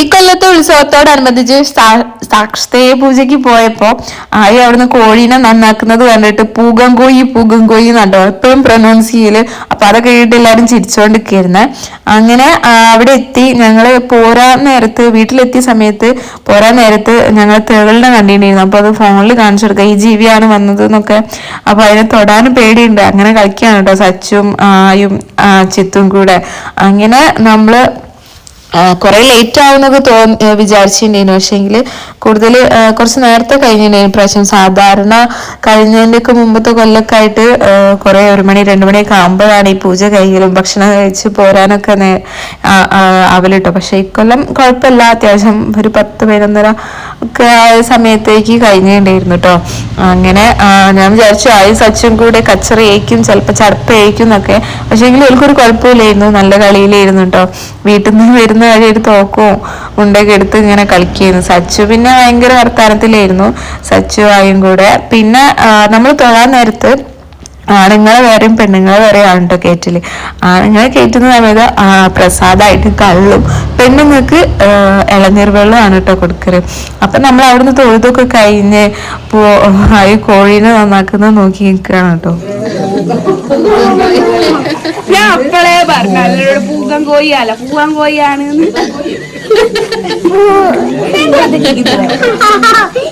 ഈ കൊല്ലത്തെ ഉത്സവത്തോടനുബന്ധിച്ച് സാക്ഷതേയ പൂജയ്ക്ക് പോയപ്പോ ആയി അവിടുന്ന് കോഴീനെ നന്നാക്കുന്നത് കണ്ടിട്ട് പൂകം കോയി നട്ടോ എപ്പോഴും പ്രൊനൗൺസ് ചെയ്യല്. അപ്പൊ അതൊക്കെ കേട്ട് എല്ലാരും ചിരിച്ചോണ്ടിരിക്കുന്നത്. അങ്ങനെ അവിടെ എത്തി. ഞങ്ങള് വീട്ടിലെത്തിയ സമയത്ത് പോരാൻ നേരത്ത് ഞങ്ങൾ തേളിനെ കണ്ടിട്ടുണ്ടായിരുന്നു. അപ്പൊ അത് ഫോണിൽ കാണിച്ചു കൊടുക്കുക, ഈ ജീവിയാണ് വന്നത് എന്നൊക്കെ. അപ്പൊ അതിനെ തൊടാനും പേടിയുണ്ട്. അങ്ങനെ കളിക്കാണ് കേട്ടോ സച്ചും ആയും ചിത്തും കൂടെ. അങ്ങനെ നമ്മള് കുറെ ലേറ്റ് ആവുന്നൊക്കെ വിചാരിച്ചിട്ടുണ്ടായിരുന്നു. പക്ഷേങ്കിൽ കൂടുതൽ കുറച്ച് നേരത്തെ കഴിഞ്ഞിട്ടുണ്ടായിരുന്നു പ്രാവശ്യം. സാധാരണ കഴിഞ്ഞതിൻ്റെയൊക്കെ മുമ്പത്തെ കൊല്ലൊക്കെ ആയിട്ട് കുറെ 1 മണി 2 മണിയൊക്കെ ആകുമ്പോഴാണ് ഈ പൂജ കഴിയലും ഭക്ഷണം കഴിച്ച് പോരാനൊക്കെ ആവലിട്ടോ. പക്ഷെ ഇക്കൊല്ലം കുഴപ്പമില്ല, അത്യാവശ്യം ഒരു 10-11 ഒക്കെ ആയ സമയത്തേക്ക് കഴിഞ്ഞിട്ടുണ്ടായിരുന്നു കേട്ടോ. അങ്ങനെ ഞാൻ വിചാരിച്ചു ആയി സച്ചും കൂടെ കച്ചറയേക്കും ചിലപ്പോൾ ചടപ്പേക്കും എന്നൊക്കെ. പക്ഷേങ്കിൽ എനിക്കൊരു കുഴപ്പമില്ലായിരുന്നു, നല്ല കളിയിലായിരുന്നു കേട്ടോ. വീട്ടിൽ നിന്ന് വരുന്ന വഴി ഒരു തോക്കവും ഉണ്ടൊക്കെ എടുത്ത് ഇങ്ങനെ കളിക്കുകയായിരുന്നു. സച്ചു പിന്നെ ഭയങ്കര വർത്താനത്തിലായിരുന്നു, സച്ചു ആയും കൂടെ. പിന്നെ നമ്മൾ തൊഴാൻ നേരത്ത് ആണുങ്ങളെ വേറെയും പെണ്ണുങ്ങളെ വേറെയാണ് കേട്ടോ കയറ്റല്. ആണുങ്ങളെ കയറ്റുന്ന സമയത്ത് പ്രസാദമായിട്ട് കള്ളും, പെണ്ണുങ്ങൾക്ക് ഇളനീർ വെള്ളമാണ് കേട്ടോ കൊടുക്കല്. അപ്പൊ നമ്മൾ അവിടുന്ന് തൊഴുതൊക്കെ കഴിഞ്ഞ് ഈ കോഴീനെ നന്നാക്കുന്നത് നോക്കി നിൽക്കുകയാണ് കേട്ടോ. ഞാൻ അപ്പളേ പറഞ്ഞ പൂക്കം കോഴിയാണ്.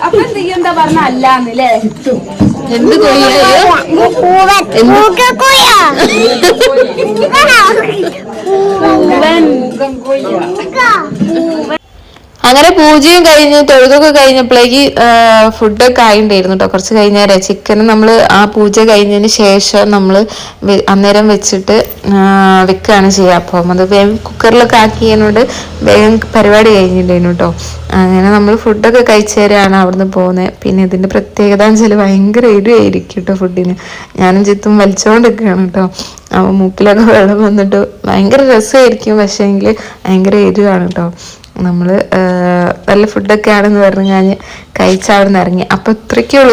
അപ്പൊ എന്താ പറഞ്ഞ അല്ലാന്നല്ലേ? എന്ത് അങ്ങനെ പൂജയും കഴിഞ്ഞ് തൊഴുതൊക്കെ കഴിഞ്ഞപ്പോഴേക്ക് ഫുഡൊക്കെ ആയിണ്ടായിരുന്നു കേട്ടോ. കുറച്ച് കഴിഞ്ഞേരെ ചിക്കൻ നമ്മൾ ആ പൂജ കഴിഞ്ഞതിന് ശേഷം നമ്മൾ അന്നേരം വെച്ചിട്ട് വെക്കുകയാണ് ചെയ്യുക. അപ്പം അത് വേഗം കുക്കറിലൊക്കെ ആക്കിയതിനോട് വേഗം പരിപാടി കഴിഞ്ഞിട്ടുണ്ടായിരുന്നു കേട്ടോ. അങ്ങനെ നമ്മൾ ഫുഡൊക്കെ കഴിച്ചേരാണ് അവിടുന്ന് പോകുന്നത്. പിന്നെ ഇതിൻ്റെ പ്രത്യേകത എന്ന് വെച്ചാൽ ഭയങ്കര എരിവായിരിക്കും കേട്ടോ ഫുഡിന്. ഞാനും ചിത്തും വലിച്ചുകൊണ്ടിരിക്കുകയാണ് കേട്ടോ. അപ്പോൾ മൂക്കിലൊക്കെ വെള്ളം വന്നിട്ട് ഭയങ്കര രസമായിരിക്കും, പക്ഷേങ്കിൽ ഭയങ്കര എരിവാണ് കേട്ടോ. നമ്മൾ നല്ല ഫുഡൊക്കെ ആണെന്ന് പറഞ്ഞ് ഞാൻ കഴിച്ചവിടെ നിന്ന് ഇറങ്ങി. അപ്പോൾ ഇത്രയ്ക്കുള്ളൂ